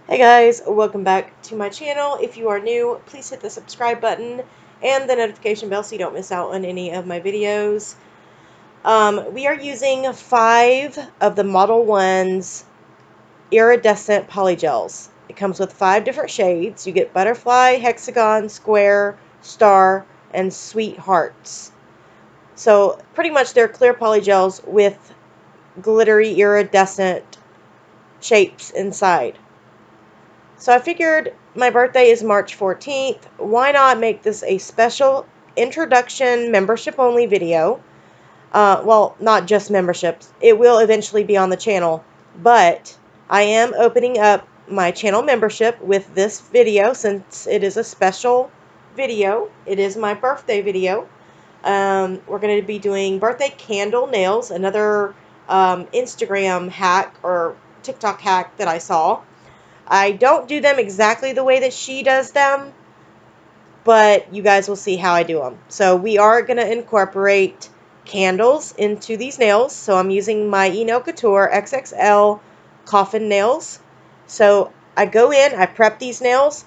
Hey guys, welcome back to my channel. If you are new, please hit the subscribe button and the notification bell so you don't miss out on any of my videos. We are using 5 of the ModelOnes iridescent polygels. It comes with 5 different shades. You get butterfly, hexagon, square, star, and sweethearts. So pretty much they're clear polygels with glittery iridescent shapes inside. So I figured my birthday is March 14th. Why not make this a special introduction membership only video? Well, not just memberships. It will eventually be on the channel. But I am opening up my channel membership with this video since it is a special video. It is my birthday video. We're going to be doing birthday candle nails, another Instagram hack or TikTok hack that I saw. I don't do them exactly the way that she does them, but you guys will see how I do them. So we are going to incorporate candles into these nails. So I'm using my Nail Couture XXL coffin nails. So I go in, I prep these nails.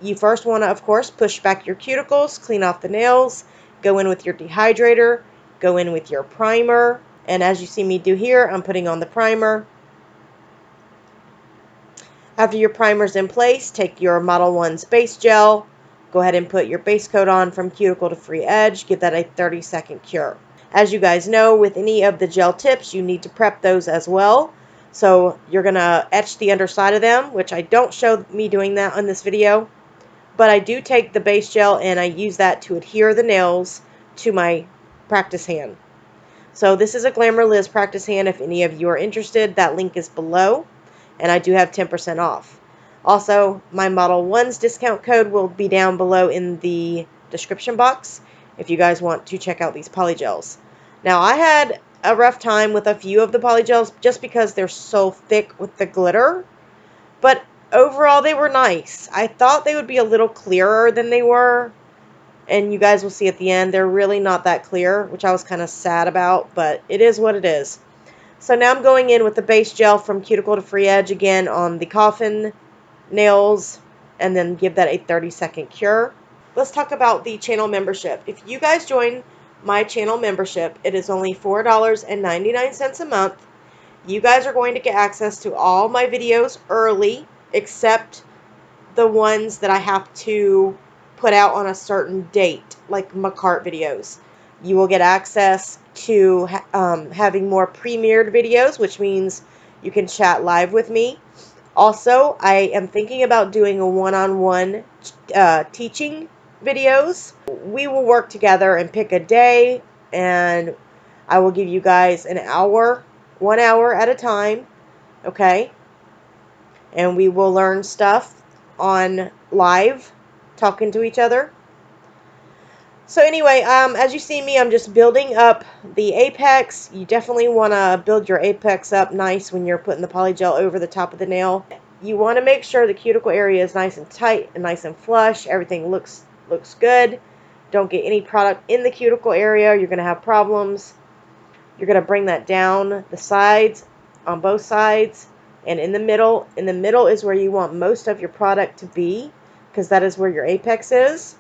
You first want to, of course, push back your cuticles, clean off the nails, go in with your dehydrator, go in with your primer. And as you see me do here, I'm putting on the primer. After your primer's in place, take your ModelOnes base gel, go ahead and put your base coat on from cuticle to free edge, give that a 30-second cure. As you guys know, with any of the gel tips, you need to prep those as well. So you're going to etch the underside of them, which I don't show me doing that on this video. But I do take the base gel and I use that to adhere the nails to my practice hand. So this is a Glamour Liz practice hand. If any of you are interested, that link is below. And I do have 10% off. Also, my ModelOnes discount code will be down below in the description box if you guys want to check out these polygels. Now, I had a rough time with a few of the polygels just because they're so thick with the glitter. But overall, they were nice. I thought they would be a little clearer than they were. And you guys will see at the end, they're really not that clear, which I was kind of sad about. But it is what it is. So now I'm going in with the base gel from cuticle to free edge again on the coffin nails and then give that a 30-second cure. Let's talk about the channel membership. If you guys join my channel membership, it is only $4.99 a month. You guys are going to get access to all my videos early, except the ones that I have to put out on a certain date, like my cart videos. You will get access to having more premiered videos, which means you can chat live with me. Also, I am thinking about doing a one-on-one teaching videos. We will work together and pick a day, and I will give you guys an hour, 1 hour at a time, okay? And we will learn stuff on live, talking to each other. So anyway, as you see me, I'm just building up the apex. You definitely want to build your apex up nice when you're putting the polygel over the top of the nail. You want to make sure the cuticle area is nice and tight and nice and flush. Everything looks good. Don't get any product in the cuticle area. You're going to have problems. You're going to bring that down the sides, on both sides, and in the middle. In the middle is where you want most of your product to be, because that is where your apex is.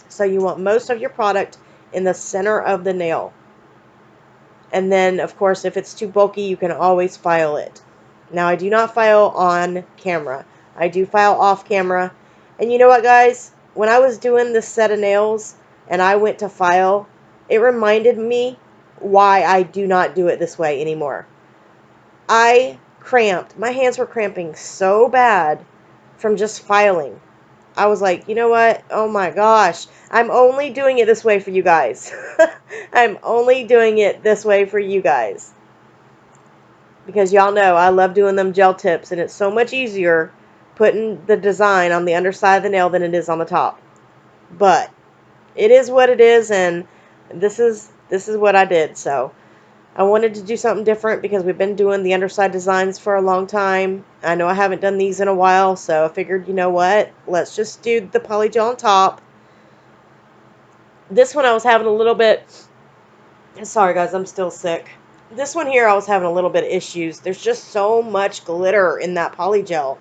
So you want most of your product in the center of the nail. And then, of course, if it's too bulky, you can always file it. Now, I do not file on camera. I do file off camera. And you know what, guys? When I was doing this set of nails and I went to file, it reminded me why I do not do it this way anymore. I cramped. My hands were cramping so bad from just filing. I was like, you know what? Oh my gosh. I'm only doing it this way for you guys. I'm only doing it this way for you guys. Because y'all know I love doing them gel tips, and it's so much easier putting the design on the underside of the nail than it is on the top. But it is what it is, and this is what I did. So I wanted to do something different because we've been doing the underside designs for a long time. I know I haven't done these in a while, so I figured, you know what? Let's just do the polygel on top. This one I was having a little bit... Sorry, guys, I'm still sick. This one here I was having a little bit of issues. There's just so much glitter in that polygel.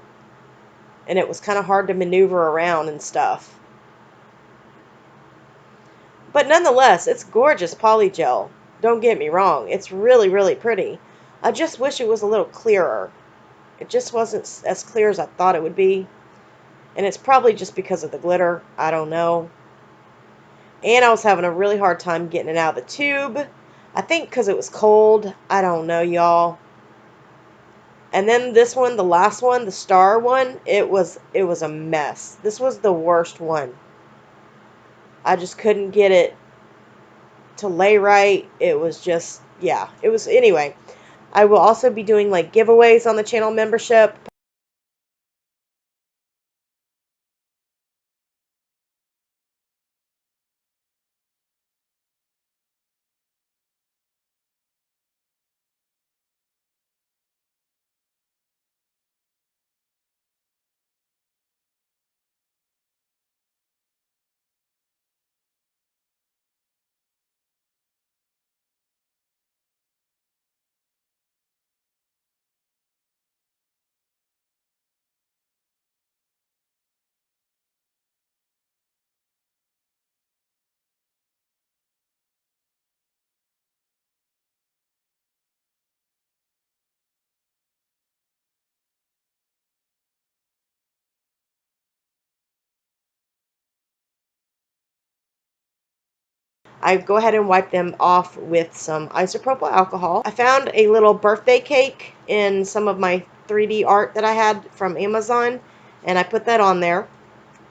and it was kind of hard to maneuver around and stuff. But nonetheless, it's gorgeous polygel. Don't get me wrong. It's really, really pretty. I just wish it was a little clearer. It just wasn't as clear as I thought it would be. And it's probably just because of the glitter. I don't know. And I was having a really hard time getting it out of the tube. I think because it was cold. I don't know, y'all. And then this one, the last one, the star one, it was a mess. This was the worst one. I just couldn't get it to lay right. It was just, yeah. It was, anyway. I will also be doing like giveaways on the channel membership. I go ahead and wipe them off with some isopropyl alcohol. I found a little birthday cake in some of my 3D art that I had from Amazon, and I put that on there.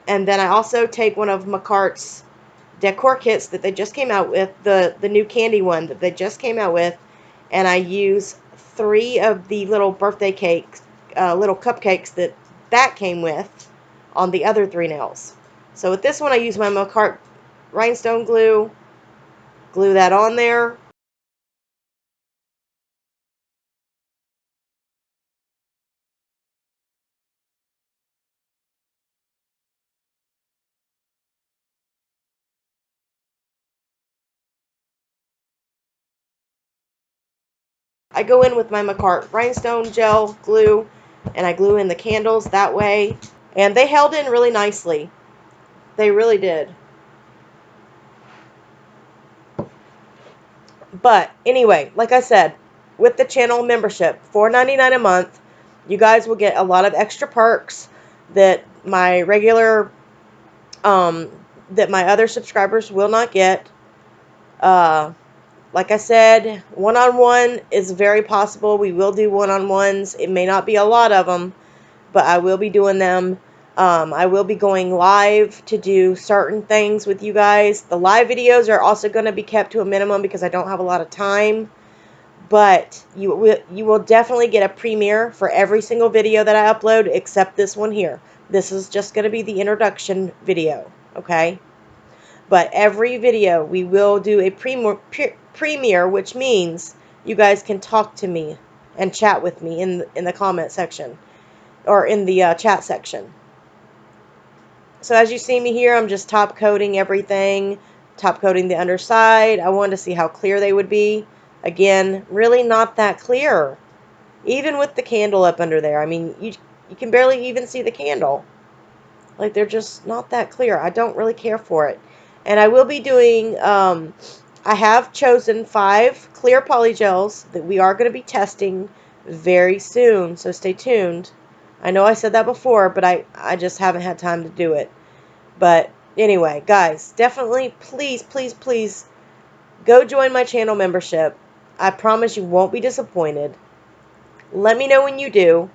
And then I also take one of McCart's decor kits that they just came out with, the new candy one that they just came out with, and I use 3 of the little birthday cakes, little cupcakes that came with on the other 3 nails. So with this one, I use my McCart rhinestone glue. Glue that on there. I go in with my McCart rhinestone gel glue, and I glue in the candles that way. And they held in really nicely. They really did. But anyway, like I said, with the channel membership, $4.99 a month, you guys will get a lot of extra perks that my regular, that my other subscribers will not get. Like I said, one-on-one is very possible. We will do one-on-ones. It may not be a lot of them, but I will be doing them. I will be going live to do certain things with you guys. The live videos are also going to be kept to a minimum because I don't have a lot of time. But you will definitely get a premiere for every single video that I upload except this one here. This is just going to be the introduction video, okay? But every video we will do a premiere, which means you guys can talk to me and chat with me in the comment section or in the chat section. So as you see me here, I'm just top coating everything, top coating the underside. I wanted to see how clear they would be. Again, really not that clear. Even with the candle up under there. I mean, you can barely even see the candle. Like, they're just not that clear. I don't really care for it. And I will be doing, I have chosen 5 clear polygels that we are going to be testing very soon. So stay tuned. I know I said that before, but I just haven't had time to do it. But anyway, guys, definitely, please, please, please, go join my channel membership. I promise you won't be disappointed. Let me know when you do.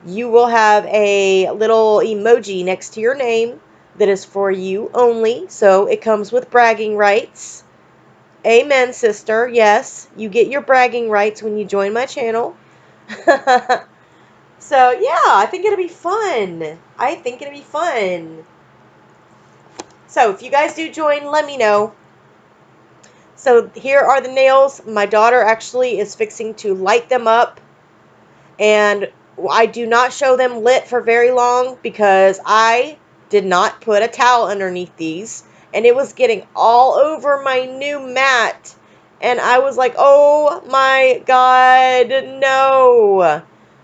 You will have a little emoji next to your name that is for you only. So it comes with bragging rights. Amen, sister. Yes, you get your bragging rights when you join my channel. So, yeah, I think it'll be fun. I think it'll be fun. So, if you guys do join, let me know. So, here are the nails. My daughter actually is fixing to light them up. And I do not show them lit for very long because I did not put a towel underneath these. And it was getting all over my new mat. And I was like, oh my God, no.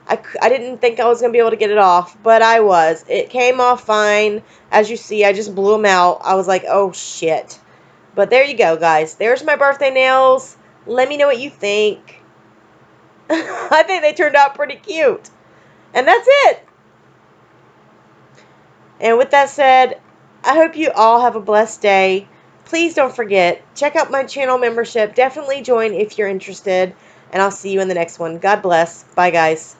I didn't think I was going to be able to get it off, but I was. It came off fine. As you see, I just blew them out. I was like, oh shit. But there you go, guys. There's my birthday nails. Let me know what you think. I think they turned out pretty cute. And that's it. And with that said, I hope you all have a blessed day. Please don't forget, check out my channel membership. Definitely join if you're interested. And I'll see you in the next one. God bless. Bye, guys.